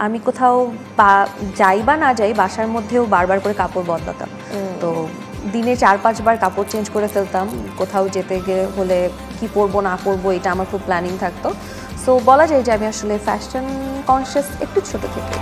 আমি কোথাও যাই বা না যাই বাসার মধ্যেও বারবার করে কাপড় বদলাতাম। তো দিনে 4-5 বার কাপড় চেঞ্জ করে ফেলতাম। কোথাও যেতে হলে কি পরবো না পরবো এটা আমার খুব প্ল্যানিং থাকতো। সো বলা যায় যে আমি আসলে ফ্যাশন কনসিয়াস একটু ছোট থেকে।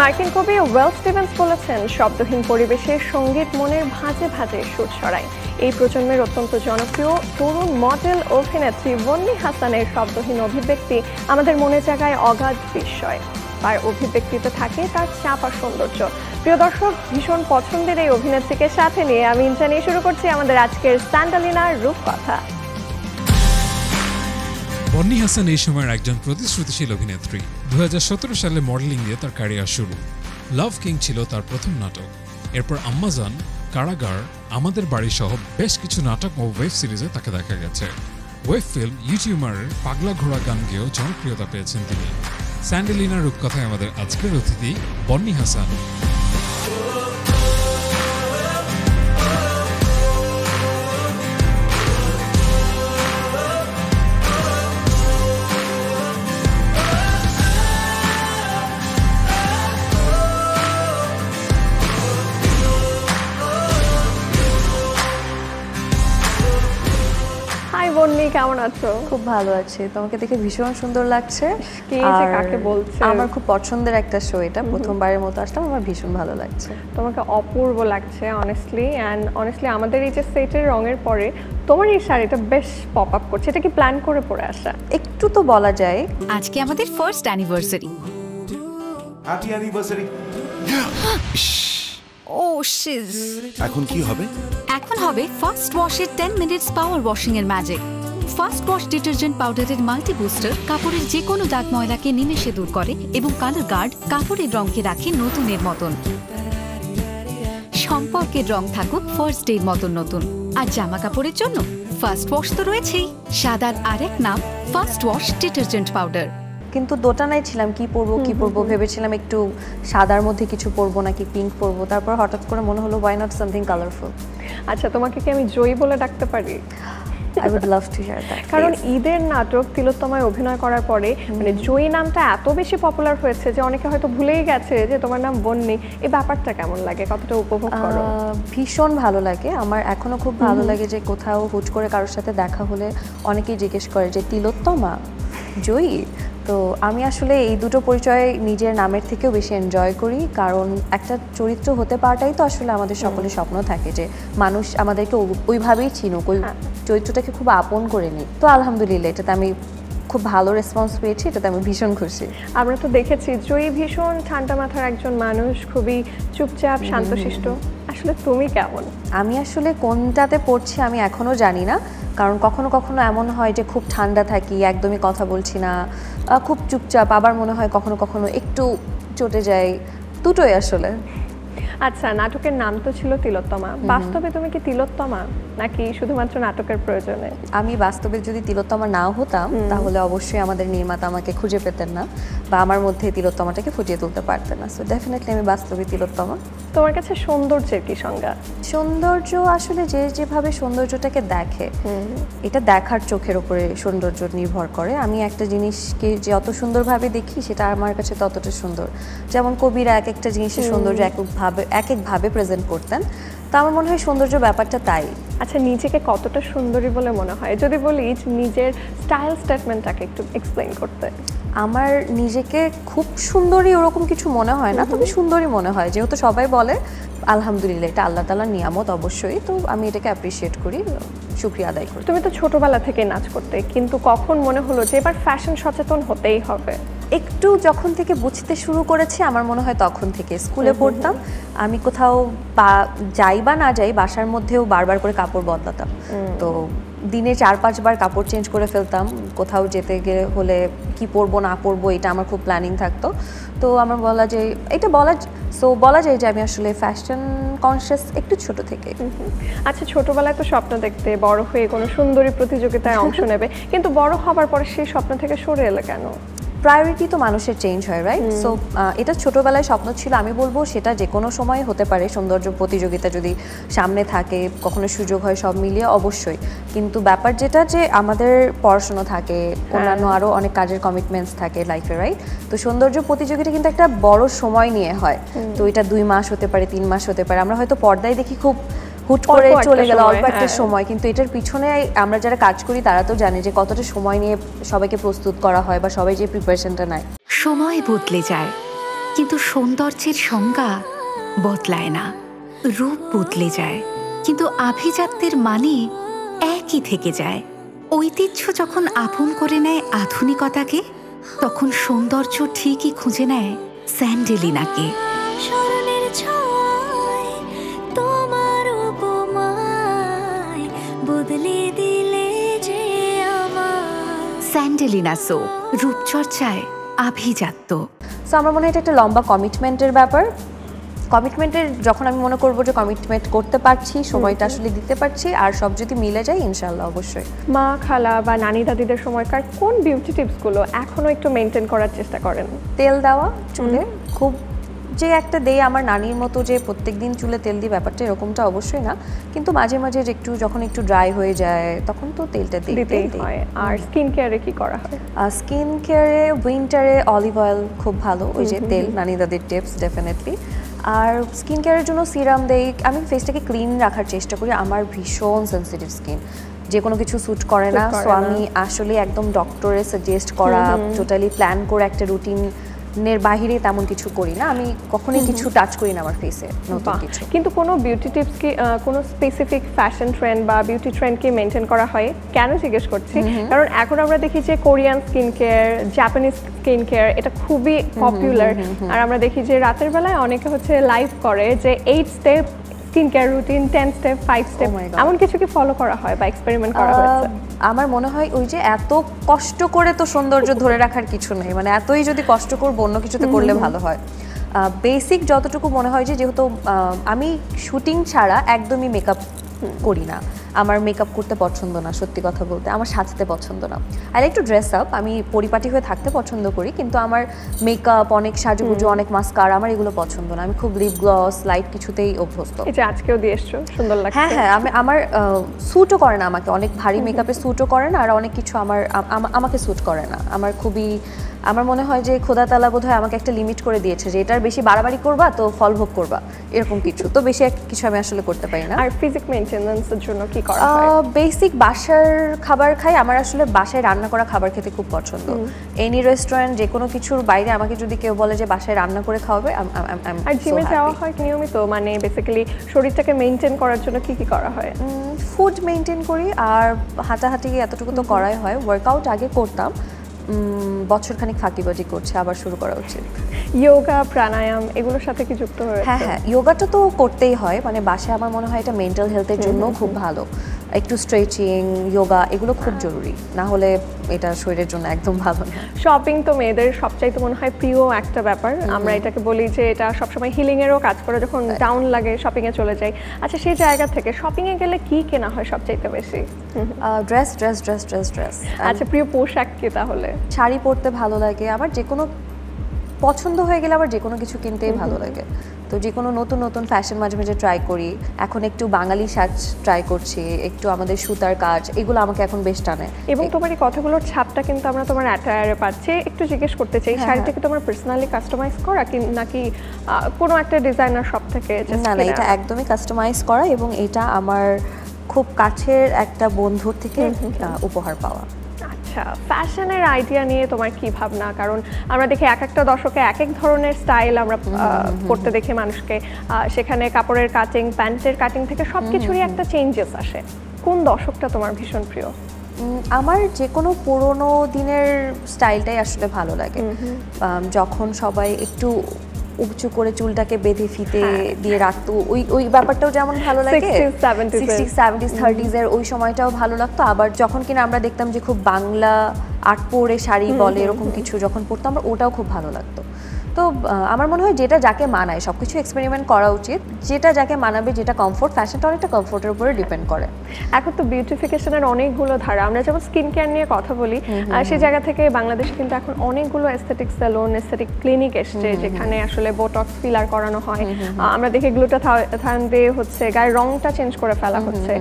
মার্কিন কবি ওয়েল স্টিভেন্স বলেছেন, শব্দহীন পরিবেশে সঙ্গীত মনের ভাঁজে ভাঁজে সুর ছড়ায়। এই প্রজন্মের অত্যন্ত জনপ্রিয় তরুণ মডেল অভিনেত্রী বন্নি হাসানের শব্দহীন অভিব্যক্তি আমাদের মনে জাগায় অগাধ বিস্ময়। তার অভিব্যক্তিতে থাকে তার চাপা সৌন্দর্য। প্রিয় দর্শক, ভীষণ পছন্দের এই অভিনেত্রীকে সাথে নিয়ে আমি জানিয়ে শুরু করছি আমাদের আজকের স্যান্ডালিনার রূপকথা। বন্নি হাসান এই সময়ের একজন প্রতিশ্রুতিশীল অভিনেত্রী। 2017 সালে মডেলিং দিয়ে তার ক্যারিয়ার শুরু। লাভ কিং ছিল তার প্রথম নাটক। এরপর আম্মাজান, কারাগার, আমাদের বাড়ি সহ বেশ কিছু নাটক ও ওয়েব সিরিজে তাকে দেখা গেছে। ওয়েব ফিল্ম ইউটিউবারের পাগলা ঘোড়া গান গেয়েও জনপ্রিয়তা পেয়েছেন তিনি। স্যান্ডালিনার রূপকথায় আমাদের আজকের অতিথি বন্নি হাসান। বন্নি, কেমন আছো? খুব ভালো আছি। তোমাকে দেখে ভীষণ সুন্দর লাগছে। কাকে বলছে? আমার খুব পছন্দের একটা শো এটা, প্রথমবারের মতো আসলাম, আমার ভীষণ ভালো লাগছে। তোমাকে অপূর্ব লাগছে অনেস্টলি। আমাদের এই যে সেটের রঙের পরে তোমার এই শাড়িটা বেশ পপ আপ করছে। এটা কি প্ল্যান করে পরে আসা? একটু তো বলা যায়। আজকে আমাদের ফার্স্ট অ্যানিভার্সারি। Happy anniversary. ও শিজ। এখন কি হবে? এখন হবে ফার্স্ট ওয়াশের 10 মিনিটস পাওয়ার ওয়াশিং এর ম্যাজিক। ফার্স্ট ওয়াশ ডিটারজেন্ট পাউডারের মাল্টি বুস্টার কাপড়ের যে কোনো দাগ ময়লাকে নিমেষে দূর করে এবং কালার গার্ড কাপড়ের রঙকে রাখে নতুনের মতন। সম্পর্কের রং থাকুক ফার্স্ট ডের মতন নতুন। আর জামা কাপড়ের জন্য ফার্স্ট ওয়াশ তো রয়েছেই, সাদার আরেক নাম ফার্স্ট ওয়াশ ডিটারজেন্ট পাউডার। কিন্তু দোটানায় ছিলাম কি পরবো ভেবেছিলাম একটু সাদার মধ্যে কিছু পরবো নাকি পিঙ্ক পরবো। তারপর হঠাৎ করে মনে হলো ওয়াই নট সামথিং কালারফুল। আচ্ছা, তোমাকে কি আমি জয়ী বলে ডাকতে পারি? I would love to hear that. কারণ ঈদের নাটক তিলোত্তমায় অভিনয় করার পরে জয়ী নামটা এত বেশি পপুলার হয়েছে যে অনেকে হয়তো ভুলেই গেছে যে তোমার নাম বন্নি। এই ব্যাপারটা কেমন লাগে, কতটা উপভোগ করো? ভীষণ ভালো লাগে। আমার এখনো খুব ভালো লাগে যে কোথাও হুট করে কারোর সাথে দেখা হলে অনেকেই জিজ্ঞেস করে যে তিলোত্তমা, জয়ী। তো আমি আসলে এই দুটো পরিচয় নিজের নামের থেকেও বেশি এনজয় করি, কারণ একটা চরিত্র হতে পারাটাই তো আসলে আমাদের সকলের স্বপ্ন থাকে যে মানুষ আমাদেরকে ওইভাবেই চিনুক, ওই চরিত্রটাকে খুব আপন করে নিই। তো আলহামদুলিল্লাহ এটাতে আমি খুব ভালো রেসপন্স পেয়েছি, এটাতে আমি ভীষণ খুশি। আমরা তো দেখেছি জয়ী ভীষণ ঠান্ডা মাথার একজন মানুষ, খুবই চুপচাপ শান্তশিষ্ট। আসলে তুমি কেমন? আমি আসলে কোনটাতে পড়ছি আমি এখনো জানি না, কারণ কখনো কখনো এমন হয় যে খুব ঠান্ডা থাকি, একদমই কথা বলছি না, খুব চুপচাপ, আবার মনে হয় কখনো কখনো একটু চটে যাই, দুটোই আসলে। আচ্ছা, নাটকের নাম তো ছিল তিলোত্তমা। বাস্তবে তুমি কি তিলোত্তমা নাকি শুধুমাত্র নাটকের প্রয়োজনে? আমি বাস্তবে যদি তিলোত্তমা নাও হতাম তাহলে অবশ্যই আমাদের নির্মাতা আমাকে খুঁজে পেতেন না বা আমার মধ্যে তিলোত্তমাটাকে ফুটিয়ে তুলতে পারতেন না। সো ডেফিনেটলি আমি বাস্তবে তিলোত্তমা। তোমার কাছে সৌন্দর্যের কি সংজ্ঞা? সৌন্দর্য আসলে যে যেভাবে সৌন্দর্যটাকে দেখে, এটা দেখার চোখের উপরে সৌন্দর্য নির্ভর করে। আমি একটা জিনিসকে যত সুন্দরভাবে দেখি সেটা আমার কাছে ততটা সুন্দর। যেমন কবিরা এক একটা জিনিসের সৌন্দর্য এক একভাবে প্রেজেন্ট করতেন, তো আমার মনে হয় সৌন্দর্য ব্যাপারটা তাই। আচ্ছা, নিজেকে কতটা সুন্দরী বলে মনে হয়? যদি বলি নিজের স্টাইল স্টেটমেন্টটাকে একটু এক্সপ্লেইন করতে। আমার নিজেকে খুব সুন্দরী ওরকম কিছু মনে হয় না, তবে সুন্দরী মনে হয়, যেহেতু সবাই বলে। আলহামদুলিল্লাহ, এটা আল্লাহ তাআলার নিয়ামত অবশ্যই, তো আমি এটাকে অ্যাপ্রিসিয়েট করি, শুকরিয়া আদায় করি। তুমি তো ছোটবেলা থেকে নাচ করতে, কিন্তু কখন মনে হলো যে এবার ফ্যাশন সচেতন হতেই হবে? একটু যখন থেকে বুঝতে শুরু করেছি আমার মনে হয় তখন থেকে। স্কুলে পড়তাম, আমি কোথাও যাই বা না যাই বাসার মধ্যেও বারবার করে কাপড় বদলাতাম। তো দিনে 4-5 বার কাপড় চেঞ্জ করে ফেলতাম। কোথাও যেতে হলে কি পরবো না পরবো এটা আমার খুব প্ল্যানিং থাকতো। তো আমার বলা যায় যে আমি আসলে ফ্যাশন কনসিয়াস একটু ছোট থেকে। আচ্ছা, ছোটবেলায় তো স্বপ্ন দেখতে বড় হয়ে কোনো সুন্দরী প্রতিযোগিতায় অংশ নেবে, কিন্তু বড় হবার পরে সেই স্বপ্ন থেকে সরে এলে কেন? প্রায়োরিটি তো মানুষের চেঞ্জ হয়, রাইট? সো এটা ছোটবেলায় স্বপ্ন ছিল, আমি বলবো সেটা যে কোনো সময় হতে পারে। সৌন্দর্য প্রতিযোগিতা যদি সামনে থাকে, কখনো সুযোগ হয়, সব মিলিয়ে অবশ্যই। কিন্তু ব্যাপার যেটা যে আমাদের পড়াশোনা থাকে, অন্যান্য আরও অনেক কাজের কমিটমেন্টস থাকে লাইফে, রাইট? তো সৌন্দর্য প্রতিযোগিতা কিন্তু একটা বড় সময় নিয়ে হয়। তো এটা 2 মাস হতে পারে, 3 মাস হতে পারে। আমরা হয়তো পর্দায় দেখি খুব হুট করে চলে গেল অল্প একটা সময়, কিন্তু এটার পিছনে আমরা যারা কাজ করি তারা তো জানে যে কতটা সময় নিয়ে সবাইকে প্রস্তুত করা হয় বা সবাই যে প্রিপারেশনটা নেয়। সময় বদলে যায়, কিন্তু সৌন্দর্যের সংজ্ঞা বদলায় না। রূপ বদলে যায়, কিন্তু আভিজাত্যের মানে একই থেকে যায়। ঐতিহ্য যখন আপন করে নেয় আধুনিকতাকে, তখন সৌন্দর্য ঠিকই খুঁজে নেয় স্যান্ডেলিনাকে। স্মরণের ছোঁয়ায় তোমার উপমায় বদলে দিলে যে আমার। স্যান্ডেলিনা সো, রূপচর্চায় আভিজাত্য। সো আমার মনে হয় এটা একটা লম্বা কমিটমেন্টের ব্যাপার। কমিটমেন্টের যখন আমি মনে করবো যে কমিটমেন্ট করতে পারছি, সময়টা আসলে দিতে পারছি, আর সব যদি মিলে যায় ইনশাল্লাহ অবশ্যই। মা, খালা বা নানি দাদিদের সময়কার কোন বিউটি টিপসগুলো এখনো একটু মেনটেন করার চেষ্টা করেন? তেল দেওয়া চুলে, খুব যে একটা দেই আমার নানির মতো যে প্রত্যেকদিন চুলে তেল দিই ব্যাপারটা এরকমটা অবশ্যই না, কিন্তু মাঝে মাঝে একটু যখন একটু ড্রাই হয়ে যায় তখন তো তেলটা দিতেই হয়। আর স্কিন কেয়ারে কি করা হয়? স্কিন কেয়ারে উইন্টারে অলিভ অয়েল খুব ভালো, ওই যে তেল, নানি দাদির টিপস ডেফিনেটলি। আর স্কিন কেয়ারের জন্য সিরাম দেই। আমি ফেসটাকে ক্লিন রাখার চেষ্টা করি, আমার ভীষণ সেন্সিটিভ স্কিন, যে কোনো কিছু স্যুট করে না। সো আমি আসলে একদম ডক্টরের সাজেস্ট করা টোটালি প্ল্যান করে একটা রুটিনের বাইরে তেমন কিছু করি না। আমি কখনোই কিছু টাচ করি না আমার ফেসে নতুন কিছু। কিন্তু কোনো বিউটি টিপস কি কোনো স্পেসিফিক ফ্যাশন ট্রেন্ড বা বিউটি ট্রেন্ড কি মেনটেন করা হয়? কেন জিজ্ঞেস করছি, কারণ এখন আমরা দেখি যে Korean skin care, Japanese skin care এটা খুবই পপুলার। আর আমরা দেখি যে রাতের বেলায় অনেকে হচ্ছে লাইভ করে যে 8 step skin care routine, 10 step, 5 step, এমন কিছু কি ফলো করা হয় বা এক্সপেরিমেন্ট করা হয়েছে? আমার মনে হয় ওই যে এত কষ্ট করে তো সৌন্দর্য ধরে রাখার কিছু নেই, মানে এতই যদি কষ্ট করবো অন্য কিছুতে করলে ভালো হয়। বেসিক যতটুকু মনে হয় যে যেহেতু আমি শুটিং ছাড়া একদমই মেকআপ করি না, আমার মেকআপ করতে পছন্দ না, সত্যি কথা বলতে আমার সাজতে পছন্দ না। I like to dress up, আমি পরিপাটি হয়ে থাকতে পছন্দ করি, কিন্তু আমার মেকআপ, অনেক সাজুগুজু, অনেক মাস্কারা আমার এগুলো পছন্দ না। আমি খুব লিপ গ্লস, লাইট কিছুতেই অভ্যস্ত। এই যে আজকেও দিয়ে এসছো, সুন্দর লাগছে। হ্যাঁ হ্যাঁ, আমার স্যুটও করে না, আমাকে অনেক ভারী মেকআপে স্যুটও করে না, আর অনেক কিছু আমাকে স্যুট করে না। আমার মনে হয় যে খোদা তাআলা বোধহয় আমাকে একটা লিমিট করে দিয়েছে যে এটার বেশি বাড়াবাড়ি করবা তো ফল ভোগ করবা, এরকম কিছু। তো বেশি কিছু আমি আসলে করতে পারি না। আর ফিজিক মেইনটেনেন্সের জন্য কি করা হয়? বেসিক বাসার খাবার খাই। আমার আসলে বাসায় রান্না করা খাবার খেতে খুব পছন্দ। এনি রেস্টুরেন্ট, যে কোনো কিছুর বাইরে আমাকে যদি কেউ বলে যে বাসায় রান্না করে খাওয়াবে, আর জিমে যাওয়া হয় নিয়মিত, মানে বেসিক্যালি শরীরটাকে মেইনটেইন করার জন্য কি কি করা হয়? ফুড মেইনটেইন করি, আর হাঁটাহাঁটি এতটুকু তো করাই হয়। ওয়ার্কআউট আগে করতাম, বছরখানিক ফাঁকিবাজি করছে, আবার শুরু করা উচিত। যোগা, প্রাণায়াম এগুলোর সাথে কি যুক্ত হয়েছে? হ্যাঁ হ্যাঁ, যোগাটা তো করতেই হয়, মানে বাসায় আমার মনে হয় এটা মেন্টাল হেলথের জন্য খুব ভালো। একটু স্ট্রেচিং, যোগা এগুলো খুব জরুরি, না হলে এটা শরীরের জন্য একদম ভালো না। শপিং তো মেয়েদের সবচাইতে মনে হয় প্রিয় একটা ব্যাপার। আমরা এটাকে বলি যে এটা সবসময় হিলিং এরও কাজ করে, যখন ডাউন লাগে শপিং এ চলে যাই। আচ্ছা, সেই জায়গা থেকে শপিং এ গেলে কি কেনা হয় সবচাইতে বেশি? Dress dress dress dress dress. আচ্ছা, প্রিয় পোশাক কি তাহলে? শাড়ি পরতে ভালো লাগে আমার, যে কোনো পছন্দ হয়ে গেলে আবার যে কোনো কিছু কিনতেই ভালো লাগে। তো যে কোনো নতুন নতুন ফ্যাশন মাঝে মাঝে ট্রাই করি। এখন একটু বাঙালি সাজ ট্রাই করছি, একটু আমাদের সুতার কাজ, এগুলো আমাকে এখন বেশ টানে। এবং তোমার এই কথাগুলোর ছাপটা কিন্তু আমরা তোমার অ্যাটায়ারে পাচ্ছি। একটু জিজ্ঞেস করতে চাই, শাড়িটা কি তোমার পার্সোনালি কাস্টমাইজ করা নাকি কোনো একটা ডিজাইনার শপ থেকে? না না, এটা একদমই কাস্টমাইজ করা, এবং এটা আমার খুব কাছের একটা বন্ধুর থেকে উপহার পাওয়া। আচ্ছা, ফ্যাশনের আইডিয়া নিয়ে তোমার কি ভাবনা? কারণ আমরা দেখি এক একটা দশকে এক এক ধরনের স্টাইল আমরা করতে দেখি মানুষকে, সেখানে কাপড়ের কাটিং, প্যান্টের কাটিং থেকে সবকিছুরই একটা চেঞ্জেস আসে। কোন দশকটা তোমার ভীষণ প্রিয়? আমার যে কোনো পুরোনো দিনের স্টাইলটাই আসলে ভালো লাগে। যখন সবাই একটু উঁচু করে চুলটাকে বেঁধে ফিতে দিয়ে রাখতো, ওই ব্যাপারটাও যেমন ভালো লাগে। 60s 70s 30s এর ওই সময়টাও ভালো লাগতো। আবার যখন কিনা আমরা দেখতাম যে খুব বাংলা আট পরে শাড়ি বলে এরকম কিছু যখন পরতাম, আমরা ওটাও খুব ভালো লাগতো। তো আমার মনে হয় যেটা যাকে মানায় সব কিছু এক্সপেরিমেন্ট করা উচিত, যেটা যাকে মানাবে, যেটা কমফোর্ট, ফ্যাশনটা অনেকটা কমফোর্টের উপরে ডিপেন্ড করে। এখন তো বিউটিফিকেশনের অনেকগুলো ধারা, আমরা যেমন স্কিন কেয়ার নিয়ে কথা বলি, সেই জায়গা থেকে বাংলাদেশে কিন্তু এখন অনেকগুলো এস্থেটিক সেলুন, এস্থেটিক ক্লিনিক এসছে যেখানে আসলে বোটক্স ফিলার করানো হয়। আমরা দেখি গ্লুটাথায়ন দিয়ে হচ্ছে গায়ের রংটা চেঞ্জ করে ফেলা হচ্ছে।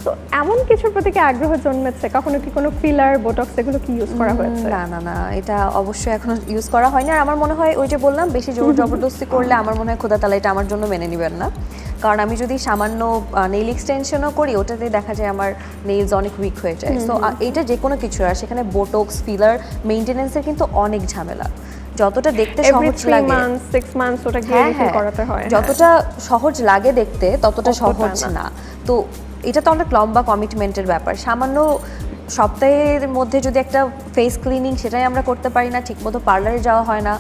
তো এমন কিছুর প্রতি কি আগ্রহ জন্মেছে? কখনো কি কোনো ফিলার, বোটক্স এগুলো কি ইউজ করা হয়েছে? না, এটা অবশ্যই এখনো ইউজ করা হয়নি। আর আমার মনে হয় ওই যে বললাম, বেশি জোর জবরদস্তি করলে আমার মনে হয় খোদা তাআলা এটা আমার জন্য মেনে নেবেন না। কারণ আমি যদি সামান্য নেইল এক্সটেনশনও করি, ওটাতে দেখা যায় আমার নেইলস অনেক উইক হয়ে যায়। সো এটা যে কোনো কিছু, আর সেখানে বোটক্স, ফিলার মেইনটেনেন্সের কিন্তু অনেক ঝামেলা। যতটা দেখতে সহজ লাগে, 6 মান্থস ওটা গিয়ে করাতে হয়, যতটা সহজ লাগে দেখতে ততটা সহজ না। তো এটা তো অনেক লম্বা কমিটমেন্টের ব্যাপার। সামান্য সপ্তাহের মধ্যে যদি একটা ফেস ক্লিনিং, সেটাই আমরা করতে পারি না, ঠিকমতো পার্লারে যাওয়া হয় না,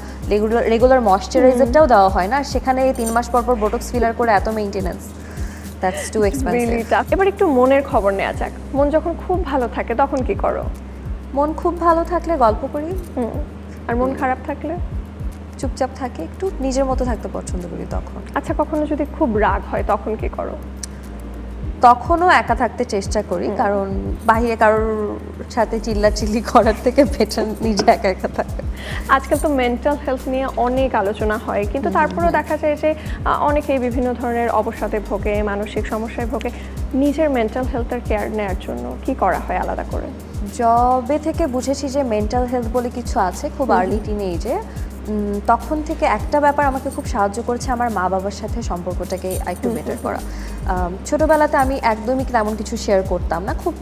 রেগুলার ময়শ্চারাইজারটাও দেওয়া হয় না, সেখানে 3 মাস পর পর বোটক্স ফিলার করে এত মেইনটেনেন্স, দ্যাটস টু এক্সপেন্সিভ। এবার একটু মনের খবর নেওয়া যাক। মন যখন খুব ভালো থাকে তখন কি করো? মন খুব ভালো থাকলে গল্প করি। আর মন খারাপ থাকলে? চুপচাপ থাকে, একটু নিজের মতো থাকতে পছন্দ করি তখন। আচ্ছা, কখনো যদি খুব রাগ হয় তখন কি করো? তখনও একা থাকতে চেষ্টা করি, কারণ বাইরে কারোর সাথে চিল্লাচিল্লি করার থেকে বেটার নিজে একা একা থাকে। আজকাল তো মেন্টাল হেলথ নিয়ে অনেক আলোচনা হয়, কিন্তু তারপরেও দেখা যায় যে অনেকেই বিভিন্ন ধরনের অবসাদে ভোগে, মানসিক সমস্যায় ভোগে। নিজের মেন্টাল হেলথের কেয়ার নেওয়ার জন্য কি করা হয় আলাদা করে? জবে থেকে বুঝেছি যে মেন্টাল হেলথ বলে কিছু আছে, খুব আর্লি টিনেজে। তখন থেকে একটা ব্যাপার আমাকে খুব সাহায্য করেছে, আমার মা বাবার সাথে সম্পর্কটাকে একটু বেটার করা। ছোটবেলাতে আমি একদমই তেমন কিছু শেয়ার করতাম না, খুব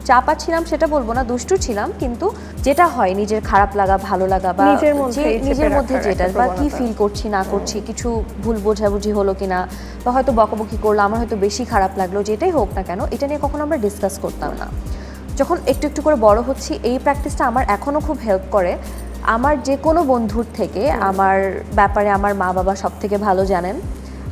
চাপা ছিলাম সেটা বলবো না, দুষ্টু ছিলাম, কিন্তু যেটা হয় নিজের খারাপ লাগা, ভালো লাগা, বা নিজের মধ্যে যেটা, বা কি ফিল করছি না করছি, কিছু ভুল বোঝাবুঝি হলো কিনা, বা হয়তো বকাবকি করলো, আমার হয়তো বেশি খারাপ লাগলো, যেটাই হোক না কেন, এটা নিয়ে কখনো আমরা ডিসকাস করতাম না। যখন একটু একটু করে বড় হচ্ছি, এই প্র্যাকটিসটা আমার এখনও খুব হেল্প করে। আমার যে কোনো বন্ধুর থেকে আমার ব্যাপারে আমার মা বাবা সব থেকে ভালো জানেন।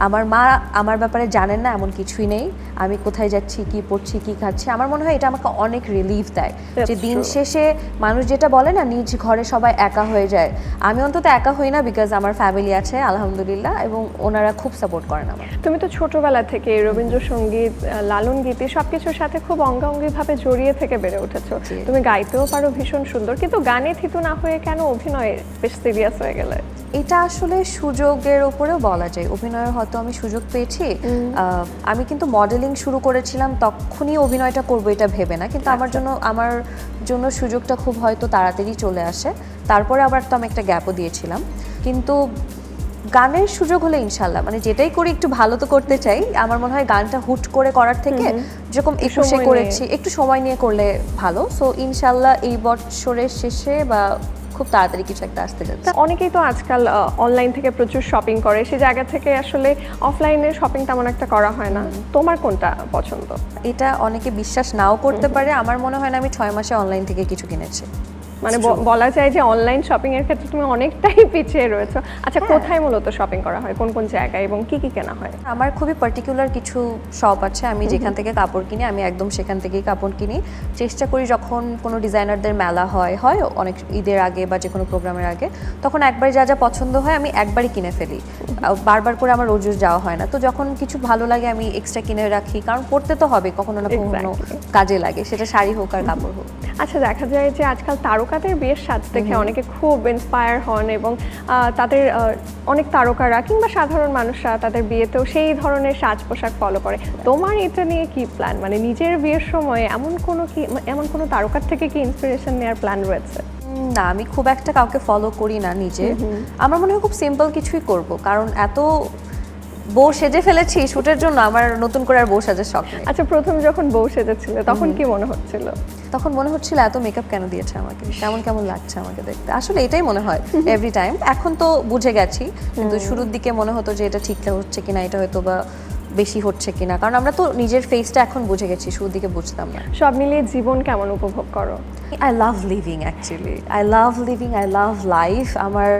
আমার মা আমার ব্যাপারে জানেন না এমন কিছুই নেই, আমি কোথায় যাচ্ছি, কি পড়ছি, কি খাচ্ছি। আমার মনে হয় এটা আমাকে অনেক রিলিফ দেয়, যে দিন শেষে মানুষ যেটা বলে না, নিজ ঘরে সবাই একা হয়ে যায়, আমি অন্তত একা হই না, বিকজ আমার ফ্যামিলি আছে আলহামদুলিল্লাহ, এবং ওনারা খুব সাপোর্ট করেন আমার। তুমি তো ছোটবেলা থেকে রবীন্দ্রসঙ্গীত, লালন গীতি সবকিছুর সাথে খুব অঙ্গাঙ্গিভাবে জড়িয়ে থেকে বেড়ে উঠেছো। তুমি গাইতেও পারো ভীষণ সুন্দর, কিন্তু গানে থিতু না হয়ে কেন অভিনয়ে বেশ সিরিয়াস হয়ে গেলে? এটা আসলে সুযোগের উপরেও বলা যায়। অভিনয়ের হয়তো আমি সুযোগ পেয়েছি, আমি কিন্তু মডেলিং শুরু করেছিলাম তখনই অভিনয়টা করবো এটা ভেবে না, কিন্তু আমার জন্য সুযোগটা খুব হয়তো তাড়াতাড়ি চলে আসে। তারপরে আবার তো আমি একটা গ্যাপও দিয়েছিলাম, কিন্তু গানের সুযোগ হলে ইনশাল্লাহ, মানে যেটাই করি একটু ভালো তো করতে চাই। আমার মনে হয় গানটা হুট করে করার থেকে যেরকম 21-এ করেছি, একটু সময় নিয়ে করলে ভালো। সো ইনশাল্লাহ এই বছরের শেষে বা খুব তাড়াতাড়ি কিছু একটা আসতে যাচ্ছে। অনেকেই তো আজকাল অনলাইন থেকে প্রচুর শপিং করে, সেই জায়গা থেকে আসলে অফলাইনে শপিং তেমন একটা করা হয় না। তোমার কোনটা পছন্দ? এটা অনেকে বিশ্বাস নাও করতে পারে, আমার মনে হয় না আমি 6 মাসে অনলাইন থেকে কিছু কিনেছি। মানে বলা যায় যে অনলাইন শপিং এর ক্ষেত্রে তুমি অনেকটাই পিছিয়ে রয়েছো। আচ্ছা, কোথায় মূলত শপিং করা হয়, কোন কোন জায়গায়, এবং কি কি কেনা হয়? আমার খুবই পার্টিকুলার কিছু শপ আছে, আমি যেখান থেকে কাপড় কিনি আমি একদম সেখান থেকেই কাপড় কিনি। চেষ্টা করি যখন কোনো ডিজাইনারদের মেলা হয় অনেক ঈদের আগে বা যে কোনো প্রোগ্রামের আগে, তখন একবার যা যা পছন্দ হয় আমি একবারই কিনে ফেলি, বারবার করে আমার রোজ যাওয়া হয় না। তো যখন কিছু ভালো লাগে আমি এক্সট্রা কিনে রাখি, কারণ পড়তে তো হবে, কখনো না কখনো কাজে লাগে, সেটা শাড়ি হোক আর কাপড় হোক। আচ্ছা, দেখা যায় যে আজকাল তারকাদের বিয়ের সাজ দেখে অনেকে খুব ইন্সপায়ার হন, এবং তাদের অনেক তারকারা কিংবা সাধারণ মানুষরা তাদের বিয়েতেও সেই ধরনের সাজ পোশাক ফলো করে। তোমার এটা নিয়ে কি প্ল্যান? মানে নিজের বিয়ের সময় এমন কোনো তারকার থেকে কি ইন্সপিরেশন নেওয়ার প্ল্যান রয়েছে? না, আমি খুব একটা কাউকে ফলো করি না নিজে। আমার মনে হয় খুব সিম্পল কিছুই করব, কারণ এত বউ সেজে ফেলেছি শুটের জন্য, আমার নতুন করে আর বউ সাজার শখ নেই। আচ্ছা, প্রথম যখন বউ সেজেছিলে তখন কি মনে হচ্ছিল? তখন মনে হচ্ছিল এত মেকআপ কেন দিয়েছে আমাকে, কেমন লাগছে আমাকে দেখতে। আসলে এটাই মনে হয় এভরি টাইম। এখন তো বুঝে গেছি, কিন্তু শুরুর দিকে মনে হতো যে এটা ঠিক হচ্ছে কিনা, এটা হয়তো বা বেশি হচ্ছে কিনা, কারণ আমরা তো নিজের ফেসটা এখন বুঝে গেছি, শুরুর দিকে বুঝতাম না। সব মিলিয়ে জীবন কেমন উপভোগ করো? I love living, actually I love life. আমার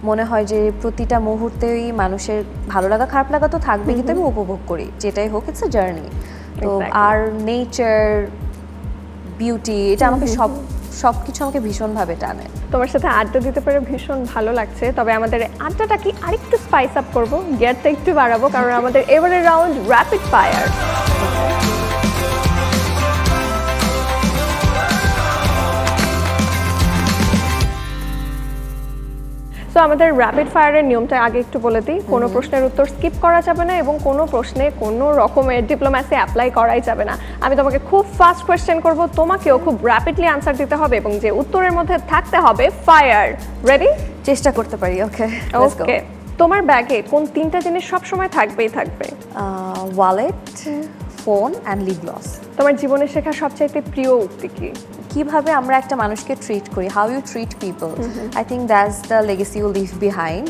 মনে হয় যে প্রতিটা মুহূর্তেই মানুষের ভালো লাগা খারাপ লাগা তো থাকবে, কিন্তু আমি উপভোগ করি যেটাই হোক, ইটস আ জার্নি। তো আর নেচার, বিউটি, এটা আমাকে সব কিছু আমাকে ভীষণভাবে টানে। তোমার সাথে আড্ডা দিতে পেরে ভীষণ ভালো লাগছে, তবে আমাদের আড্ডাটা কি আরেকটু স্পাইস আপ করবো, গিয়ারটা একটু বাড়াবো, কারণ আমাদের এবারের রাউন্ড র্যাপিড ফায়ার। তো আমাদের র্যাপিড ফায়ারের নিয়মটা আগে একটু বলে দিই। কোনো প্রশ্নের উত্তর স্কিপ করা যাবে না এবং কোনো প্রশ্নে কোনো রকমের ডিপ্লোম্যাসি অ্যাপ্লাই করাই যাবে না। আমি তোমাকে খুব ফাস্ট কোয়েশ্চেন করব, তোমাকেও খুব র্যাপিডলি আনসার দিতে হবে এবং যে উত্তরের মধ্যে থাকতে হবে ফায়ার। রেডি? চেষ্টা করতে পারি। ওকে ওকে। তোমার ব্যাগে কোন তিনটা জিনিস সবসময় থাকবেই থাকবে? Wallet, phone and lip gloss. তোমার জীবনে শেখা সবচাইতে প্রিয় উক্তি কি? কিভাবে আমরা একটা মানুষকে ট্রিট করি, how you treat people, I think that's the legacy you leave behind.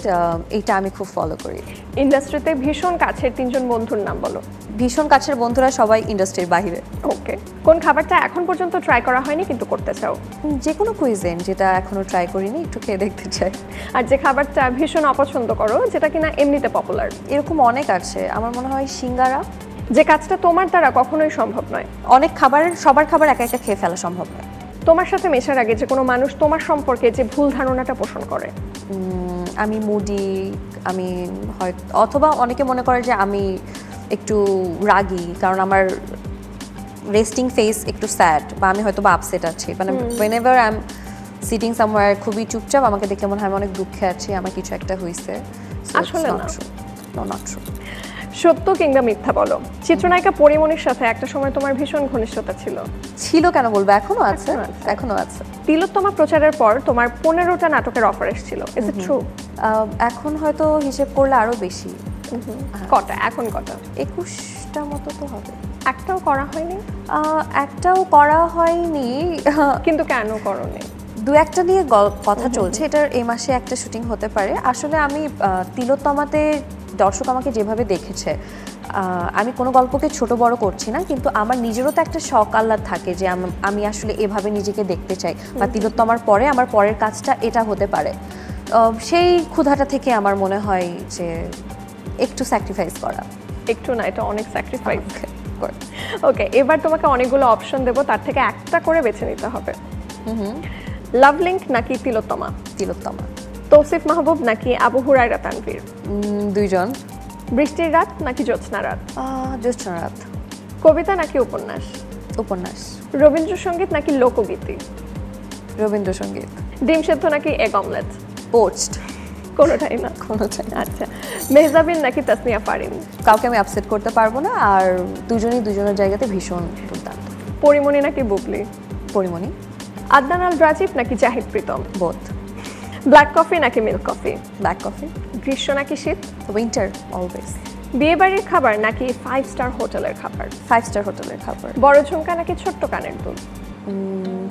এইটা আমি খুব ফলো করি। ইন্ডাস্ট্রিতে ভীষণ কাছের তিনজন বন্ধুর নাম বলো। ভীষণ কাছের বন্ধুরা সবাই ইন্ডাস্ট্রির বাইরে। ওকে। কোন খাবারটা এখন পর্যন্ত ট্রাই করা হয়নি কিন্তু করতে চাও? যে কোনো কুইজিন যেটা এখনো ট্রাই করিনি, একটু খেয়ে দেখতে চাই। আর যে খাবারটা ভীষণ অপছন্দ করো, যেটা কিনা এমনিতে পপুলার? এরকম অনেক আছে, আমার মনে হয় সিঙ্গারা। যে কাজটা তোমার দ্বারা কখনোই সম্ভব নয়? অনেক খাবারের সবার খাবার একা একা খেয়ে ফেলা সম্ভব নয়। তোমার সাথে মেশার আগে যে কোনো মানুষ তোমার সম্পর্কে যে ভুল ধারণাটা পোষণ করে? আমি মুডি, আমি হয়তো, অথবা অনেকে মনে করে যে আমি একটু রাগী, কারণ আমার রেস্টিং ফেস একটু স্যাড, বা আমি হয়তো বা আপসেট আছি। মানে whenever I'm sitting somewhere খুবই চুপচাপ, আমাকে দেখে মনে হয় আমি অনেক দুঃখে আছি, আমার কিছু একটা হয়েছে। আসলে না। not true. সত্য কিংবা মিথ্যা বলো, চিত্রনায়িকা পরিমণির সাথে একটা সময় তোমার ভীষণ ঘনিষ্ঠতা ছিল? ছিল কেন বলবো, এখনো আছে। এখনো আছে। তিলোত্তমা প্রচারের পর তোমার 15টা নাটকের অফার এসেছিল, ইজ ইট ট্রু? এখন হয়তো হিসেব করলে আরো বেশি। কটা এখন কটা? 21টা মতো তো হবে। একটাও করা হয়নি? একটাও করা হয়নি। কিন্তু কেন করোনি? দু একটা নিয়ে কথা চলছে, এটার এই মাসে একটা শুটিং হতে পারে। আসলে আমি তিলোত্তমাতে দর্শক আমাকে যেভাবে দেখেছে, আমি কোনো গল্পকে ছোট বড় করছি না, কিন্তু আমার নিজেরও তো একটা শখ আহ্লাদ থাকে যে আমি আসলে এভাবে নিজেকে দেখতে চাই, বা তিলোত্তমার পরে আমার পরের কাজটা এটা হতে পারে। সেই ক্ষুধাটা থেকে আমার মনে হয় যে একটু স্যাক্রিফাইস করা। একটু না, এটা অনেক স্যাক্রিফাইস। ওকে, এবার তোমাকে অনেকগুলো অপশন দেবো, তার থেকে একটা করে বেছে নিতে হবে। লাভ লিঙ্ক নাকি তিলোত্তমা? তিলোত্তমা। তৌসিফ মাহবুব নাকি আবু হুরায়রা তানভীর? দুইজন। বৃষ্টির রাত নাকি জ্যোৎস্না রাত? জ্যোৎস্না রাত। কবিতা নাকি উপন্যাস? উপন্যাস। রবীন্দ্রসঙ্গীত নাকি লোকগীতি? রবীন্দ্রসঙ্গীত। ডিম সেদ্ধ নাকি এগ অমলেট? পোস্ট। কোনোটাই না? কোনোটাই। আচ্ছা, মেহজাবিন নাকি তাসনিয়া ফারিন? কাউকে আমি আপসেট করতে পারবো না, আর দুজনই দুজনের জায়গাতে ভীষণ দুর্দান্ত। পরিমণি নাকি বুবলি? পরিমণি। আদনান আল রাজীব নাকি Zahid Pritam? Both. Black coffee নাকি মিল্ক কফি? Black coffee. গ্রীষ্ম নাকি শীত? Winter always. বিয়ে বাড়ির খাবার নাকি 5 স্টার হোটেলের খাবার? 5 স্টার হোটেলের খাবার। বড় ঝুমকা নাকি ছোট্ট কানের দুল?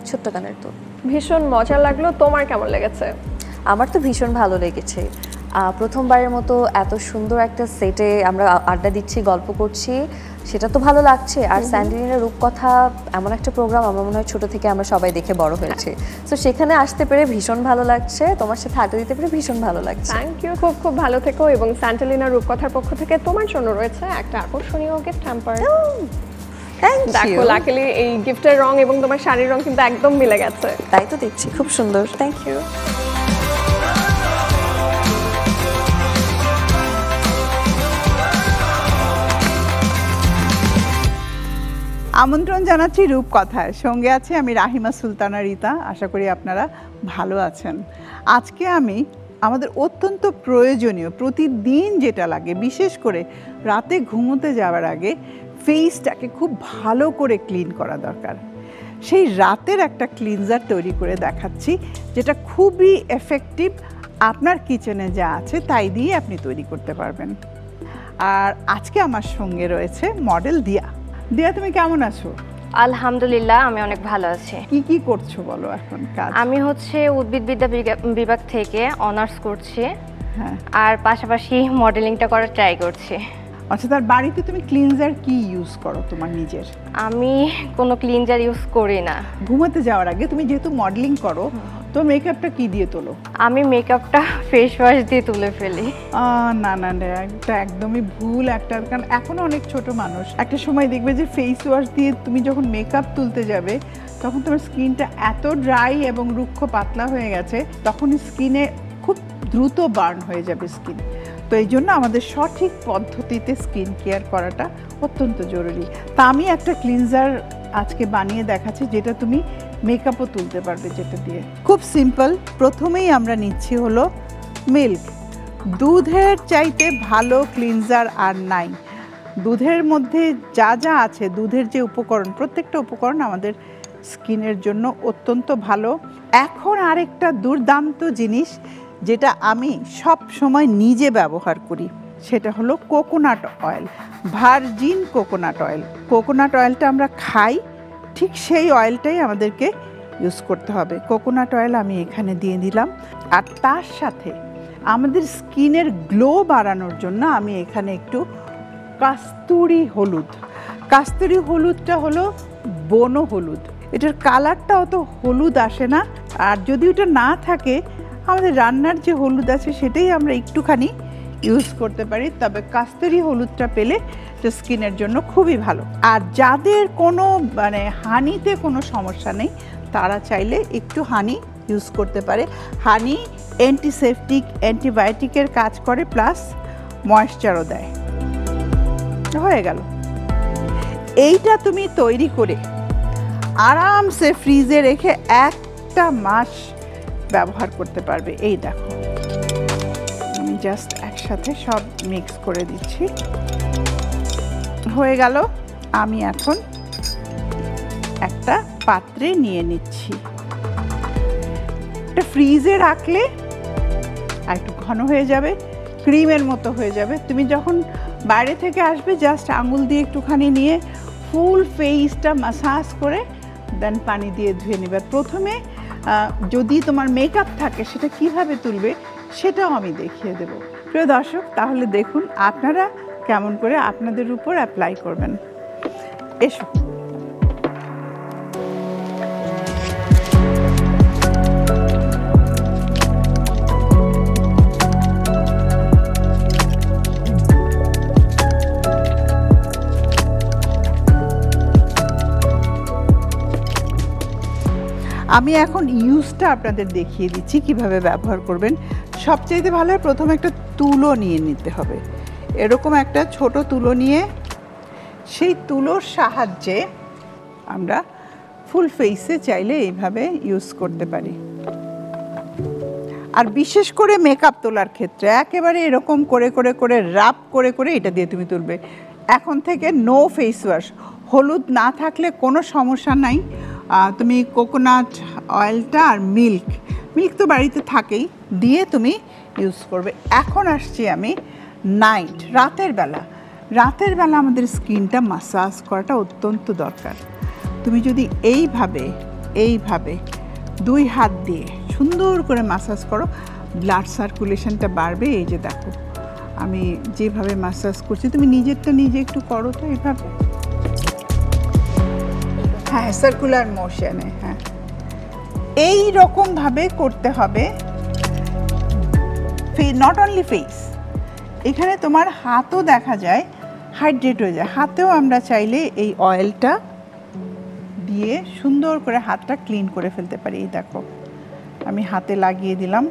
ছোট্ট কানের দুল। ভীষণ মজা লাগলো, তোমার কেমন লেগেছে? আমার তো ভীষণ ভালো লেগেছে। প্রথমবারের মতো এত সুন্দর একটা সেটে আমরা আড্ডা দিচ্ছি, গল্প করছি, সেটা তো ভালো লাগছে। আর স্যান্ডেলিনার রূপকথা এমন একটা প্রোগ্রাম, আমার মনে হয় ছোট থেকে আমরা সবাই দেখে বড় হয়েছে, তো সেখানে আসতে পেরে ভীষণ ভালো লাগছে, তোমার সাথে আড্ডা দিতে পেরে ভীষণ ভালো লাগছে। থ্যাংক ইউ, খুব খুব ভালো থেকো। এবং স্যান্ডেলিনার রূপকথার পক্ষ থেকে তোমার জন্য রয়েছে একটা আকর্ষণীয় গিফট হ্যাম্পার। দেখো, লাকিলি এই গিফটের রং এবং তোমার শাড়ির রং কিন্তু একদম মিলে গেছে। তাই তো দেখছি, খুব সুন্দর। Thank you. আমন্ত্রণ জানাচ্ছি রূপকথায়, সঙ্গে আছে আমি রাহিমা সুলতানা রিতা। আশা করি আপনারা ভালো আছেন। আজকে আমি আমাদের অত্যন্ত প্রয়োজনীয়, প্রতিদিন যেটা লাগে, বিশেষ করে রাতে ঘুমোতে যাওয়ার আগে ফেসটাকে খুব ভালো করে ক্লিন করা দরকার, সেই রাতের একটা ক্লিনজার তৈরি করে দেখাচ্ছি, যেটা খুবই এফেক্টিভ। আপনার কিচেনে যা আছে তাই দিয়ে আপনি তৈরি করতে পারবেন। আর আজকে আমার সঙ্গে রয়েছে মডেল দিয়া। দিয়া, তুমি কেমন আছো? আলহামদুলিল্লাহ, আমি অনেক ভালো আছি। কি কি করছো বলো এখন কাজ? আমি হচ্ছে উদ্ভিদবিদ্যা বিভাগ থেকে অনার্স করছি, হ্যাঁ, আর পাশাপাশি মডেলিংটা করার ট্রাই করছি। আচ্ছা, তার বাড়িতে তুমি ক্লিনজার কি ইউজ করো তোমার নিজের? আমি কোনো ক্লিনজার ইউজ করি না। ঘুমাতে যাওয়ার আগে তুমি যেহেতু মডেলিং করো, তো মেকআপটা কি দিয়ে তোলো? আমি মেকআপটা ফেস ওয়াশ দিয়ে তুলে ফেলি। না না না, এটা একদমই ভুল একটা, কারণ এখনো অনেক ছোট মানুষ একটা সময় দেখবে যে ফেস ওয়াশ দিয়ে তুমি যখন মেকআপ তুলতে যাবে তখন তোমার স্কিনটা এত ড্রাই এবং রুক্ষ পাতলা হয়ে গেছে, তখন স্কিনে খুব দ্রুত বার্ন হয়ে যাবে স্কিন। তো এই জন্য আমাদের সঠিক পদ্ধতিতে স্কিন কেয়ার করাটা অত্যন্ত জরুরি। তা আমি একটা ক্লিনজার আজকে বানিয়ে দেখাচ্ছি, যেটা তুমি মেকআপও তুলতে পারবে যেটা দিয়ে। খুব সিম্পল। প্রথমেই আমরা নিচ্ছি হলো মিল্ক। দুধের চাইতে ভালো ক্লিনজার আর নাই। দুধের মধ্যে যা যা আছে, দুধের যে উপকরণ, প্রত্যেকটা উপকরণ আমাদের স্কিনের জন্য অত্যন্ত ভালো। এখন আরেকটা দুর্দান্ত জিনিস যেটা আমি সব সময় নিজে ব্যবহার করি, সেটা হলো coconut oil, virgin coconut oil. Coconut অয়েলটা আমরা খাই, ঠিক সেই অয়েলটাই আমাদেরকে ইউজ করতে হবে। কোকোনাট অয়েল আমি এখানে দিয়ে দিলাম। আর তার সাথে আমাদের স্কিনের গ্লো বাড়ানোর জন্য আমি এখানে একটু কাস্তুরি হলুদ। কাস্তুরি হলুদটা হলো বনো হলুদ, এটার কালারটা অত হলুদ আসে না। আর যদি ওটা না থাকে, আমাদের রান্নার যে হলুদ আছে সেটাই আমরা একটুখানি ইউজ করতে পারি। তবে কাস্তুরি হলুদটা পেলে তো স্কিনের জন্য খুবই ভালো। আর যাদের কোনো হানিতে কোনো সমস্যা নেই, তারা চাইলে একটু হানি ইউজ করতে পারে। হানি অ্যান্টিসেপটিক, অ্যান্টিবায়োটিকের কাজ করে, প্লাস ময়েশ্চারও দেয়। হয়ে গেল। এইটা তুমি তৈরি করে আরামসে ফ্রিজে রেখে 1 মাস ব্যবহার করতে পারবে। এই দেখো, আমি জাস্ট একসাথে সব মিক্স করে দিচ্ছি। হয়ে গেল। আমি এখন একটা পাত্রে নিয়ে নিচ্ছি। এটা ফ্রিজে রাখলে আর একটু ঘন হয়ে যাবে, ক্রিমের মতো হয়ে যাবে। তুমি যখন বাইরে থেকে আসবে, জাস্ট আঙুল দিয়ে একটুখানি নিয়ে ফুল ফেসটা মাসাজ করে দেন পানি দিয়ে ধুয়ে নেবে। প্রথমে যদি তোমার মেকআপ থাকে, সেটা কিভাবে তুলবে সেটাও আমি দেখিয়ে দেব। প্রিয় দর্শক, তাহলে দেখুন আপনারা কেমন করে আপনাদের উপর অ্যাপ্লাই করবেন। এসো। আমি এখন ইউজটা আপনাদের দেখিয়ে দিচ্ছি কিভাবে ব্যবহার করবেন। সবচাইতে ভালো হয় প্রথমে একটা তুলো নিয়ে নিতে হবে। এরকম একটা ছোট তুলো নিয়ে সেই তুলোর সাহায্যে আমরা ফুল ফেসে চাইলে এইভাবে ইউজ করতে পারি। আর বিশেষ করে মেকআপ তোলার ক্ষেত্রে একেবারে এরকম করে করে করে রাব করে করে এটা দিয়ে তুমি তুলবে। এখন থেকে নো ফেস ওয়াশ। হলুদ না থাকলে কোনো সমস্যা নাই, তুমি কোকোনাট অয়েলটা আর মিল্ক তো বাড়িতে থাকেই, দিয়ে তুমি ইউজ করবে। এখন আসছি আমি নাইট, রাতের বেলা আমাদের স্কিনটা মাসাজ করাটা অত্যন্ত দরকার। তুমি যদি এইভাবে 2 হাত দিয়ে সুন্দর করে মাসাজ করো, ব্লাড সার্কুলেশনটা বাড়বে। এই যে দেখো আমি যেভাবে মাসাজ করছি, তুমি নিজেরটা নিজে একটু করো তো এইভাবে। হ্যাঁ, সার্কুলার মোশনে। হ্যাঁ, এই রকমভাবে করতে হবে। নট অনলি ফেস, এখানে তোমার হাতও দেখা যায় হাইড্রেট হয়ে যায়। হাতেও আমরা চাইলে এই অয়েলটা দিয়ে সুন্দর করে হাতটা ক্লিন করে ফেলতে পারি। এই দেখো আমি হাতে লাগিয়ে দিলাম।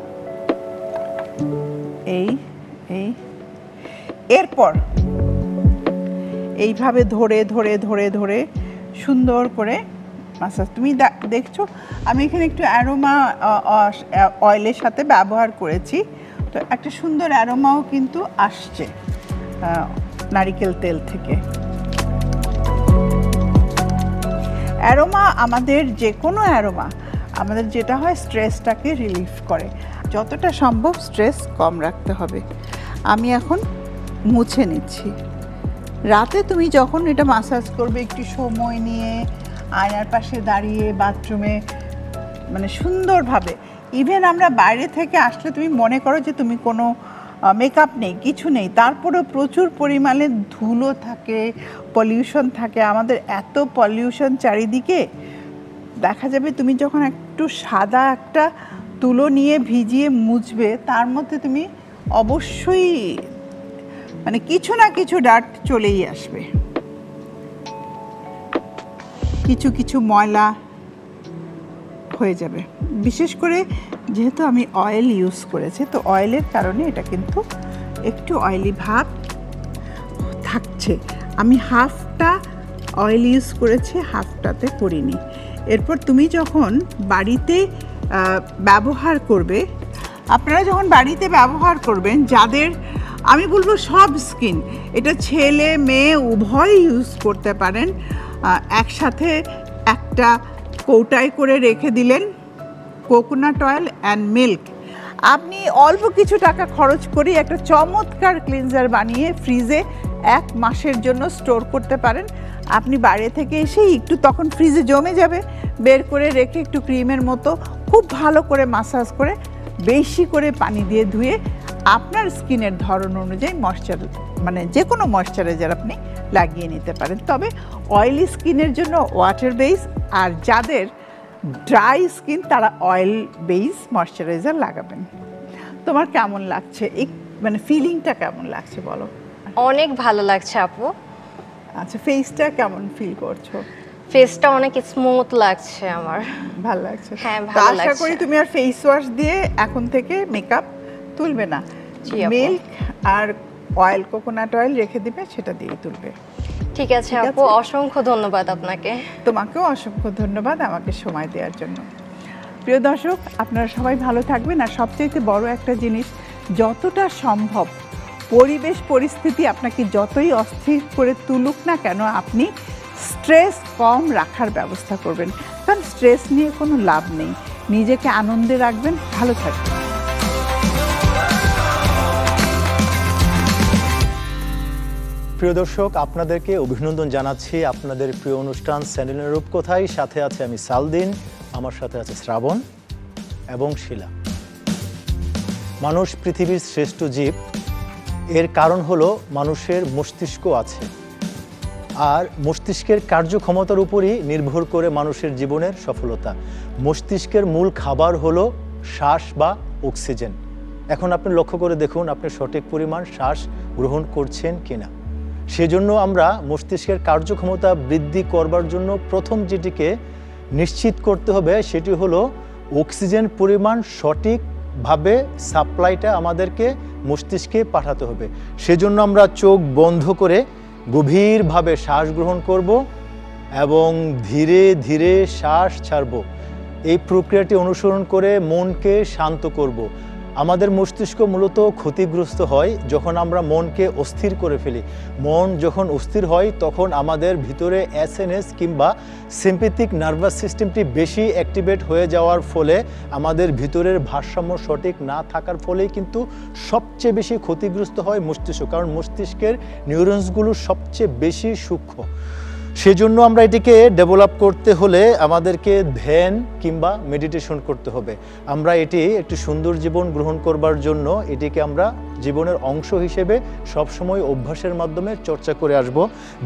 এরপর এইভাবে ধরে ধরে ধরে ধরে সুন্দর করে মাসাজ। তুমি দেখছো আমি এখানে একটু অ্যারোমা অয়েলের সাথে ব্যবহার করেছি, তো একটা সুন্দর অ্যারোমাও কিন্তু আসছে নারিকেল তেল থেকে। অ্যারোমা আমাদের যে কোনো অ্যারোমা আমাদের যেটা হয় স্ট্রেসটাকে রিলিফ করে। যতটা সম্ভব স্ট্রেস কম রাখতে হবে। আমি এখন মুছে নিচ্ছি। রাতে তুমি যখন এটা মাসাজ করবে, একটু সময় নিয়ে আয়নার পাশে দাঁড়িয়ে বাথরুমে সুন্দরভাবে, ইভেন আমরা বাইরে থেকে আসলে তুমি মনে করো যে তুমি কোনো মেকআপ নেই, কিছু নেই, তারপরেও প্রচুর পরিমাণে ধুলো থাকে, পলিউশন থাকে। আমাদের এত পলিউশন চারিদিকে, দেখা যাবে তুমি যখন একটু সাদা একটা তুলো নিয়ে ভিজিয়ে মুছবে, তার মধ্যে তুমি অবশ্যই কিছু না কিছু ডার্ট চলেই আসবে। কিছু ময়লা হয়ে যাবে। বিশেষ করে যেহেতু আমি অয়েল ইউজ করেছি, তো অয়েলের কারণে এটা কিন্তু একটু অয়েলি ভাব থাকছে। আমি হাফটা অয়েল ইউজ করেছি, হাফটাতে করিনি। এরপর তুমি যখন বাড়িতে ব্যবহার করবে, আপনারা যখন বাড়িতে ব্যবহার করবেন, যাদের আমি বলবো সব স্কিন, এটা ছেলে মেয়ে উভয় ইউজ করতে পারেন। একসাথে একটা কৌটায় করে রেখে দিলেন কোকোনাট অয়েল অ্যান্ড মিল্ক। আপনি অল্প কিছু টাকা খরচ করে একটা চমৎকার ক্লিনজার বানিয়ে ফ্রিজে 1 মাসের জন্য স্টোর করতে পারেন। আপনি বাইরে থেকে এসেই একটু তখন ফ্রিজে জমে যাবে, বের করে রেখে একটু ক্রিমের মতো খুব ভালো করে মাসাজ করে বেশি করে পানি দিয়ে ধুয়ে আপনার স্কিনের ধরন অনুযায়ী মানে যে কোনো ময়শ্চারাইজার আপনি লাগিয়ে নিতে পারেন। তবে অয়েলি স্কিনের জন্য ওয়াটার বেস, আর যাদের ড্রাই স্কিন তারা অয়েল বেস ময়শ্চারাইজার লাগাবেন। তোমার কেমন লাগছে, এই মানে ফিলিংটা কেমন লাগছে বলো? অনেক ভালো লাগছে আপু। আচ্ছা, ফেসটা কেমন ফিল করছো? ফেসটা অনেক স্মুথ লাগছে আমার। ভালো লাগছে? হ্যাঁ, ভালো লাগছে। আশা করি তুমি আর ফেস ওয়াশ দিয়ে এখন থেকে মেকআপ তুলবে না, মিল্ক আর অয়েল, কোকোনাট অয়েল রেখে দিবে, সেটা দিয়ে তুলবে। ঠিক আছে আপু, অসংখ্য ধন্যবাদ আপনাকে। তোমাকেও অসংখ্য ধন্যবাদ আমাকে সময় দেওয়ার জন্য। প্রিয় দর্শক, আপনারা সবাই ভালো থাকবেন। আর সবচাইতে বড় একটা জিনিস, যতটা সম্ভব পরিবেশ পরিস্থিতি আপনাকে যতই অস্থির করে তুলুক না কেন, আপনি স্ট্রেস কম রাখার ব্যবস্থা করবেন, কারণ স্ট্রেস নিয়ে কোনো লাভ নেই। নিজেকে আনন্দে রাখবেন, ভালো থাকবেন। প্রিয় দর্শক, আপনাদেরকে অভিনন্দন জানাচ্ছি আপনাদের প্রিয় অনুষ্ঠান স্যান্ডেলের রূপকথায়। সাথে আছে আমি সালদিন, আমার সাথে আছে শ্রাবণ এবং শিলা। মানুষ পৃথিবীর শ্রেষ্ঠ জীব, এর কারণ হলো মানুষের মস্তিষ্ক আছে, আর মস্তিষ্কের কার্যক্ষমতার উপরই নির্ভর করে মানুষের জীবনের সফলতা। মস্তিষ্কের মূল খাবার হলো শ্বাস বা অক্সিজেন। এখন আপনি লক্ষ্য করে দেখুন আপনি সঠিক পরিমাণ শ্বাস গ্রহণ করছেন কিনা। সেজন্য আমরা মস্তিষ্কের কার্যক্ষমতা বৃদ্ধি করবার জন্য প্রথম যেটিকে নিশ্চিত করতে হবে সেটি হলো অক্সিজেন পরিমাণ সঠিকভাবে সাপ্লাইটা আমাদেরকে মস্তিষ্কে পাঠাতে হবে। সেজন্য আমরা চোখ বন্ধ করে গভীরভাবে শ্বাস গ্রহণ করব এবং ধীরে ধীরে শ্বাস ছাড়ব। এই প্রক্রিয়াটি অনুসরণ করে মনকে শান্ত করব। আমাদের মস্তিষ্ক মূলত ক্ষতিগ্রস্ত হয় যখন আমরা মনকে অস্থির করে ফেলি। মন যখন অস্থির হয় তখন আমাদের ভিতরে এসএনএস কিংবা সিম্প্যাথিক নার্ভাস সিস্টেমটি বেশি অ্যাক্টিভেট হয়ে যাওয়ার ফলে আমাদের ভিতরের ভারসাম্য সঠিক না থাকার ফলেই কিন্তু সবচেয়ে বেশি ক্ষতিগ্রস্ত হয় মস্তিষ্ক, কারণ মস্তিষ্কের নিউরনসগুলো সবচেয়ে বেশি সূক্ষ্ম। সেজন্য আমরা এটিকে ডেভেলপ করতে হলে আমাদেরকে ধ্যান কিংবা মেডিটেশন করতে হবে। আমরা এটি একটি সুন্দর জীবন গ্রহণ করবার জন্য এটিকে আমরা জীবনের অংশ হিসেবে সবসময় অভ্যাসের মাধ্যমে চর্চা করে আসব।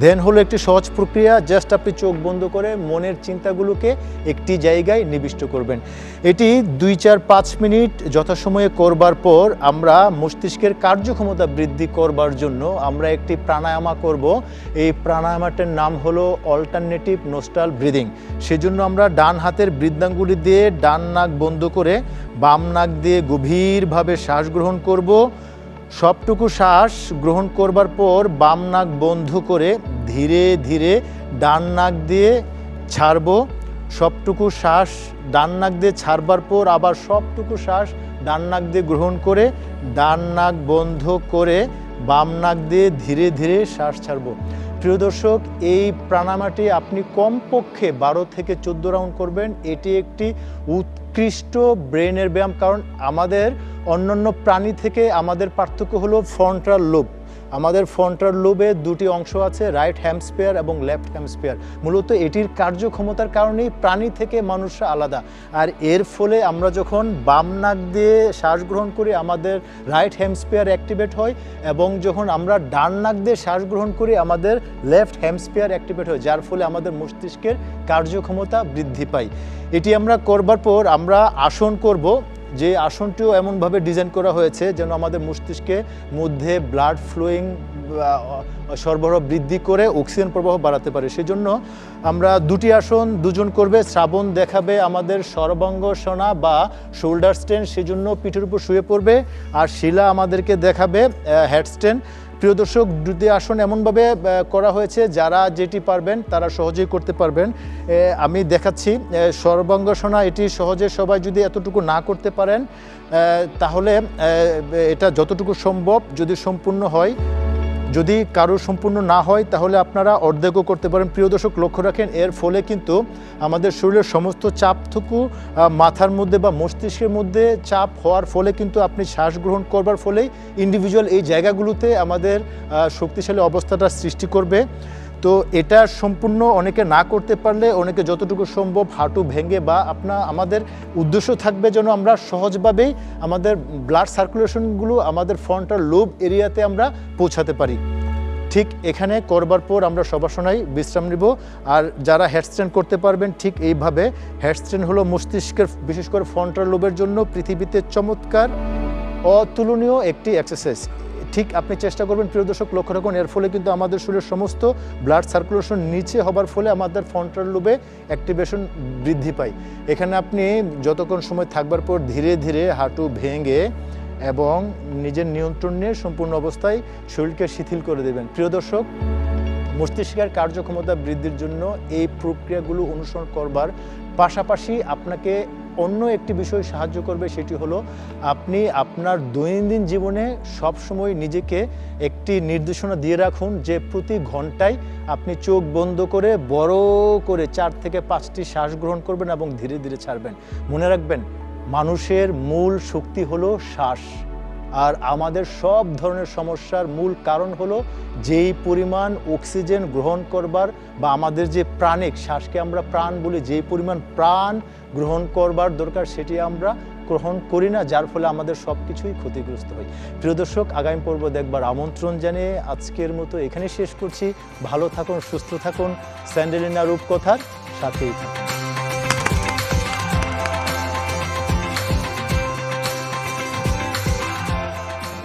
ধ্যান হলো একটি সহজ প্রক্রিয়া, জাস্ট আপনি চোখ বন্ধ করে মনের চিন্তাগুলোকে একটি জায়গায় নিবিষ্ট করবেন। এটি 2-4-5 মিনিট যথাসময়ে করবার পর আমরা মস্তিষ্কের কার্যক্ষমতা বৃদ্ধি করবার জন্য আমরা একটি প্রাণায়ামা করব। এই প্রাণায়ামাটার নাম হলো অল্টারনেটিভ নোস্টাল ব্রিদিং। সেজন্য আমরা ডান হাতের বৃদ্ধাঙ্গুলি দিয়ে ডান নাক বন্ধ করে বাম নাক দিয়ে গভীরভাবে শ্বাস গ্রহণ করব। সবটুকু শ্বাস গ্রহণ করবার পর বাম নাক বন্ধ করে ধীরে ধীরে ডান নাক দিয়ে ছাড়ব। সবটুকু শ্বাস ডান নাক দিয়ে ছাড়বার পর আবার সবটুকু শ্বাস ডান নাক দিয়ে গ্রহণ করে ডান নাক বন্ধ করে বাম নাক দিয়ে ধীরে ধীরে শ্বাস ছাড়ব। প্রিয় দর্শক, এই প্রাণায়ামটি আপনি কমপক্ষে 12 থেকে 14 রাউন্ড করবেন। এটি একটি উৎকৃষ্ট ব্রেনের ব্যায়াম, কারণ আমাদের অন্যান্য প্রাণী থেকে আমাদের পার্থক্য হলো ফ্রন্টাল লোব। আমাদের ফ্রন্টাল লোবে দুটি অংশ আছে, রাইট হেমিস্ফিয়ার এবং লেফট হেমিস্ফিয়ার। মূলত এটির কার্যক্ষমতার কারণেই প্রাণী থেকে মানুষরা আলাদা। আর এর ফলে আমরা যখন বাম নাক দিয়ে শ্বাস গ্রহণ করি আমাদের রাইট হেমিস্ফিয়ার অ্যাক্টিভেট হয়, এবং যখন আমরা ডান নাক দিয়ে শ্বাস গ্রহণ করি আমাদের লেফট হেমিস্ফিয়ার অ্যাক্টিভেট হয়, যার ফলে আমাদের মস্তিষ্কের কার্যক্ষমতা বৃদ্ধি পায়। এটি আমরা করবার পর আমরা আসন করব। যে আসনটিও এমনভাবে ডিজাইন করা হয়েছে যেন আমাদের মস্তিষ্কের মধ্যে ব্লাড ফ্লোয়িং সরবরাহ বৃদ্ধি করে অক্সিজেন প্রবাহ বাড়াতে পারে। সেজন্য আমরা দুটি আসন দুজন করবে। শ্রাবণ দেখাবে আমাদের সর্বাঙ্গসনা বা শোল্ডার স্ট্যান্ড, সেজন্য পিঠের উপর শুয়ে পড়বে। আর শিলা আমাদেরকে দেখাবে হেড স্ট্যান্ড। প্রিয় দর্শক, দুটি আসন এমনভাবে করা হয়েছে যারা যেটি পারবেন তারা সহজেই করতে পারবেন। আমি দেখাচ্ছি সর্বাঙ্গসনা, এটি সহজে সবাই যদি এতটুকু না করতে পারেন তাহলে এটা যতটুকু সম্ভব যদি সম্পূর্ণ হয়, যদি কারো সম্পূর্ণ না হয় তাহলে আপনারা অর্ধেকও করতে পারেন। প্রিয় দর্শক, লক্ষ্য রাখেন এর ফলে কিন্তু আমাদের শরীরের সমস্ত চাপটুকু মাথার মধ্যে বা মস্তিষ্কের মধ্যে চাপ হওয়ার ফলে কিন্তু আপনি শ্বাস গ্রহণ করবার ফলেই ইন্ডিভিজুয়াল এই জায়গাগুলোতে আমাদের শক্তিশালী অবস্থাটা সৃষ্টি করবে। তো এটা সম্পূর্ণ অনেকে না করতে পারলে অনেকে যতটুকু সম্ভব হাঁটু ভেঙে বা আমাদের উদ্দেশ্য থাকবে যেন আমরা সহজভাবেই আমাদের ব্লাড সার্কুলেশনগুলো আমাদের ফ্রন্টাল লোব এরিয়াতে আমরা পৌঁছাতে পারি। ঠিক এখানে করবার পর আমরা সবাসনায় বিশ্রাম নিব। আর যারা হেডস্ট্যান্ড করতে পারবেন ঠিক এইভাবে, হেডস্ট্যান্ড হলো মস্তিষ্কের বিশেষ করে ফ্রন্টাল লোবের জন্য পৃথিবীতে চমৎকার অতুলনীয় একটি এক্সারসাইজ। ঠিক আপনি চেষ্টা করবেন। প্রিয় দর্শক, লক্ষ্য রাখুন এর ফলে কিন্তু আমাদের শরীরের সমস্ত ব্লাড সার্কুলেশন নিচে হবার ফলে আমাদের ফ্রন্টাল লোবে অ্যাক্টিভেশন বৃদ্ধি পায়। এখানে আপনি যতক্ষণ সময় থাকবার পর ধীরে ধীরে হাঁটু ভেঙে এবং নিজের নিয়ন্ত্রণ নিয়ে সম্পূর্ণ অবস্থায় শরীরকে শিথিল করে দেবেন। প্রিয় দর্শক, মস্তিষ্কের কার্যক্ষমতা বৃদ্ধির জন্য এই প্রক্রিয়াগুলো অনুসরণ করবার পাশাপাশি আপনাকে অন্য একটি বিষয় সাহায্য করবে, সেটি হলো আপনি আপনার দৈনন্দিন জীবনে সবসময় নিজেকে একটি নির্দেশনা দিয়ে রাখুন যে প্রতি ঘন্টায় আপনি চোখ বন্ধ করে বড় করে 4 থেকে 5টি শ্বাস গ্রহণ করবেন এবং ধীরে ধীরে ছাড়বেন। মনে রাখবেন, মানুষের মূল শক্তি হলো শ্বাস। আর আমাদের সব ধরনের সমস্যার মূল কারণ হলো যেই পরিমাণ অক্সিজেন গ্রহণ করবার বা আমাদের যে প্রাণিক শ্বাসকে আমরা প্রাণ বলি, যেই পরিমাণ প্রাণ গ্রহণ করবার দরকার সেটি আমরা গ্রহণ করি না, যার ফলে আমাদের সব কিছুই ক্ষতিগ্রস্ত হয়। প্রিয় দর্শক, আগামী পর্ব দেখবার আমন্ত্রণ জানিয়ে আজকের মতো এখানে শেষ করছি। ভালো থাকুন, সুস্থ থাকুন, স্যান্ডেলিনা রূপকথার সাথেই থাকুন।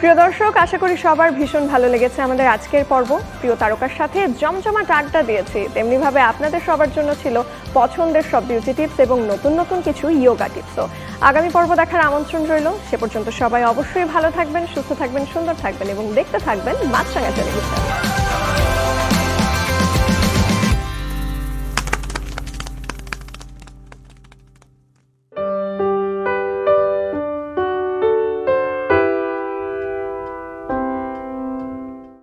প্রিয় দর্শক, আশা করি সবার ভীষণ ভালো লেগেছে আমাদের আজকের পর্ব। প্রিয় তারকার সাথে জমজমাট আড্ডা দিয়েছি, তেমনিভাবে আপনাদের সবার জন্য ছিল পছন্দের সব বিউটি টিপস এবং নতুন নতুন কিছু ইয়োগা টিপসও। আগামী পর্ব দেখার আমন্ত্রণ রইল। সে পর্যন্ত সবাই অবশ্যই ভালো থাকবেন, সুস্থ থাকবেন, সুন্দর থাকবেন এবং দেখতে থাকবেন মাছরাঙা টেলিভিশন।